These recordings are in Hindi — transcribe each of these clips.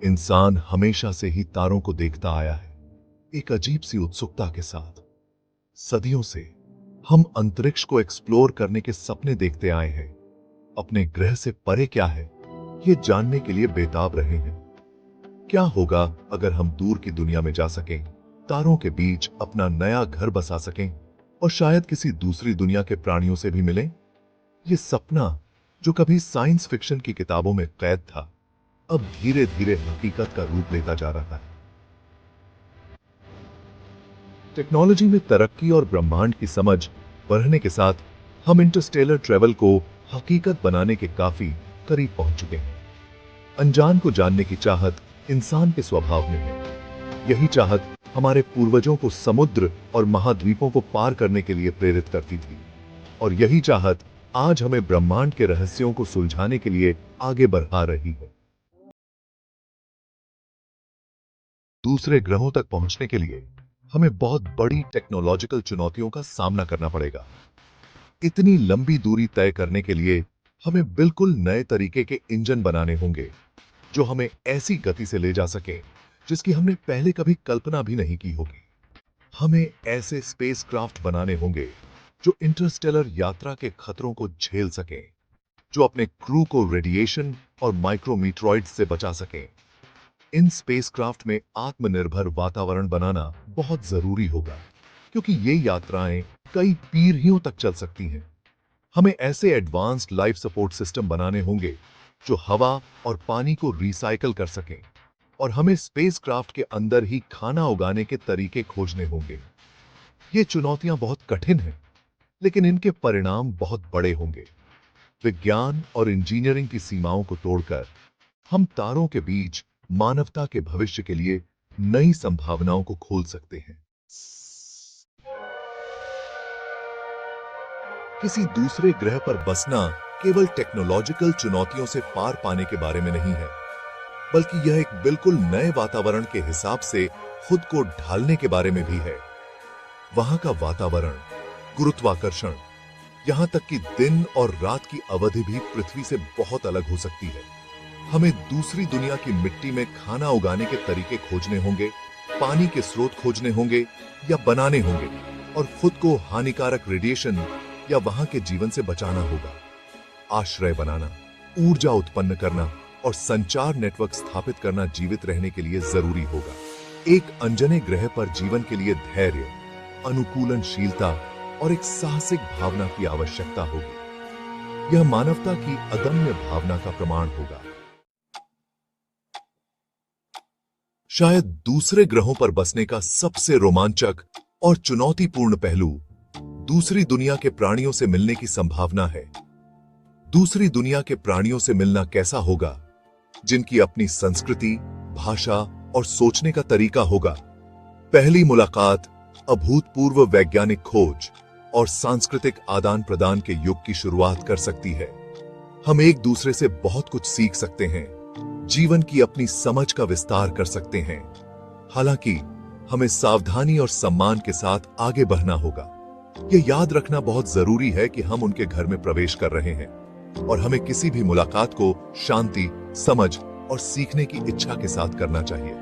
इंसान हमेशा से ही तारों को देखता आया है, एक अजीब सी उत्सुकता के साथ। सदियों से हम अंतरिक्ष को एक्सप्लोर करने के सपने देखते आए हैं। अपने ग्रह से परे क्या है, ये जानने के लिए बेताब रहे हैं। क्या होगा अगर हम दूर की दुनिया में जा सकें, तारों के बीच अपना नया घर बसा सकें और शायद किसी दूसरी दुनिया के प्राणियों से भी मिलें? ये सपना जो कभी साइंस फिक्शन की किताबों में कैद था, अब धीरे धीरे हकीकत का रूप लेता जा रहा है। टेक्नोलॉजी में तरक्की और ब्रह्मांड की समझ बढ़ने के साथ हम इंटरस्टेलर ट्रेवल को हकीकत बनाने के काफी करीब पहुंच चुके हैं। अनजान को जानने की चाहत इंसान के स्वभाव में है। यही चाहत हमारे पूर्वजों को समुद्र और महाद्वीपों को पार करने के लिए प्रेरित करती थी, और यही चाहत आज हमें ब्रह्मांड के रहस्यों को सुलझाने के लिए आगे बढ़ा रही है। दूसरे ग्रहों तक पहुंचने के लिए हमें बहुत बड़ी टेक्नोलॉजिकल चुनौतियों का सामना करना पड़ेगा। इतनी लंबी दूरी तय करने के लिए हमें बिल्कुल नए तरीके के इंजन बनाने होंगे, जो हमें ऐसी गति से ले जा सके जिसकी हमने पहले कभी कल्पना भी नहीं की होगी। हमें ऐसे स्पेसक्राफ्ट बनाने होंगे जो इंटरस्टेलर यात्रा के खतरों को झेल सकें, जो अपने क्रू को रेडिएशन और माइक्रोमीटरॉइड्स से बचा सकें। इन स्पेसक्राफ्ट में आत्मनिर्भर वातावरण बनाना बहुत जरूरी होगा, क्योंकि ये यात्राएं कई पीढ़ियों तक चल सकती हैं। हमें ऐसे एडवांस्ड लाइफ सपोर्ट सिस्टम बनाने होंगे जो हवा और पानी को रिसाइकल कर सकें, और हमें स्पेसक्राफ्ट के अंदर ही खाना उगाने के तरीके खोजने होंगे। ये चुनौतियां बहुत कठिन हैं, लेकिन इनके परिणाम बहुत बड़े होंगे। विज्ञान और इंजीनियरिंग की सीमाओं को तोड़कर हम तारों के बीच मानवता के भविष्य के लिए नई संभावनाओं को खोल सकते हैं। किसी दूसरे ग्रह पर बसना केवल टेक्नोलॉजिकल चुनौतियों से पार पाने के बारे में नहीं है, बल्कि यह एक बिल्कुल नए वातावरण के हिसाब से खुद को ढालने के बारे में भी है। वहां का वातावरण, गुरुत्वाकर्षण, यहां तक कि दिन और रात की अवधि भी पृथ्वी से बहुत अलग हो सकती है। हमें दूसरी दुनिया की मिट्टी में खाना उगाने के तरीके खोजने होंगे, पानी के स्रोत खोजने होंगे या बनाने होंगे, और खुद को हानिकारक रेडिएशन या वहां के जीवन से बचाना होगा। आश्रय बनाना, ऊर्जा उत्पन्न करना और संचार नेटवर्क स्थापित करना जीवित रहने के लिए जरूरी होगा। एक अनजाने ग्रह पर जीवन के लिए धैर्य, अनुकूलनशीलता और एक साहसिक भावना की आवश्यकता होगी। यह मानवता की अदम्य भावना का प्रमाण होगा। शायद दूसरे ग्रहों पर बसने का सबसे रोमांचक और चुनौतीपूर्ण पहलू दूसरी दुनिया के प्राणियों से मिलने की संभावना है। दूसरी दुनिया के प्राणियों से मिलना कैसा होगा, जिनकी अपनी संस्कृति, भाषा और सोचने का तरीका होगा। पहली मुलाकात अभूतपूर्व वैज्ञानिक खोज और सांस्कृतिक आदान प्रदान के युग की शुरुआत कर सकती है। हम एक दूसरे से बहुत कुछ सीख सकते हैं, जीवन की अपनी समझ का विस्तार कर सकते हैं। हालांकि हमें सावधानी और सम्मान के साथ आगे बढ़ना होगा। यह याद रखना बहुत जरूरी है कि हम उनके घर में प्रवेश कर रहे हैं, और हमें किसी भी मुलाकात को शांति, समझ और सीखने की इच्छा के साथ करना चाहिए।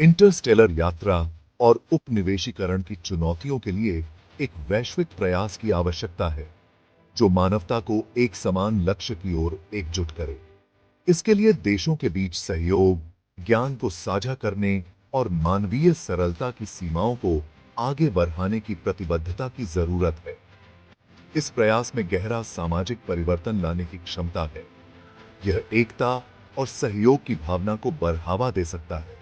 इंटरस्टेलर यात्रा और उपनिवेशीकरण की चुनौतियों के लिए एक वैश्विक प्रयास की आवश्यकता है, जो मानवता को एक समान लक्ष्य की ओर एकजुट करे। इसके लिए देशों के बीच सहयोग, ज्ञान को साझा करने और मानवीय सरलता की सीमाओं को आगे बढ़ाने की प्रतिबद्धता की जरूरत है। इस प्रयास में गहरा सामाजिक परिवर्तन लाने की क्षमता है। यह एकता और सहयोग की भावना को बढ़ावा दे सकता है,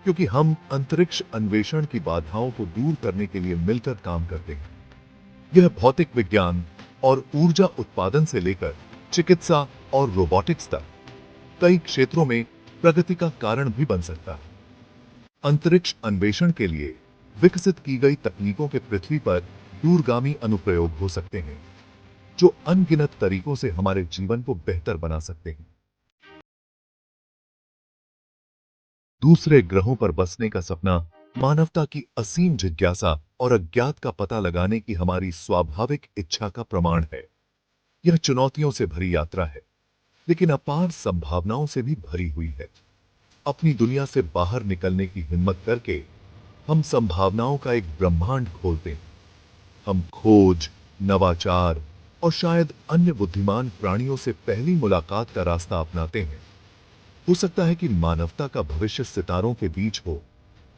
क्योंकि हम अंतरिक्ष अन्वेषण की बाधाओं को दूर करने के लिए मिलकर काम करते हैं। यह भौतिक विज्ञान और ऊर्जा उत्पादन से लेकर चिकित्सा और रोबोटिक्स तक कई क्षेत्रों में प्रगति का कारण भी बन सकता है। अंतरिक्ष अन्वेषण के लिए विकसित की गई तकनीकों के पृथ्वी पर दूरगामी अनुप्रयोग हो सकते हैं, जो अनगिनत तरीकों से हमारे जीवन को बेहतर बना सकते हैं। दूसरे ग्रहों पर बसने का सपना मानवता की असीम जिज्ञासा और अज्ञात का पता लगाने की हमारी स्वाभाविक इच्छा का प्रमाण है। यह चुनौतियों से भरी यात्रा है, लेकिन अपार संभावनाओं से भी भरी हुई है। अपनी दुनिया से बाहर निकलने की हिम्मत करके हम संभावनाओं का एक ब्रह्मांड खोलते हैं। हम खोज, नवाचार और शायद अन्य बुद्धिमान प्राणियों से पहली मुलाकात का रास्ता अपनाते हैं। हो सकता है कि मानवता का भविष्य सितारों के बीच हो,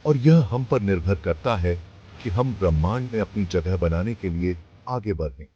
और यह हम पर निर्भर करता है कि हम ब्रह्मांड में अपनी जगह बनाने के लिए आगे बढ़ें।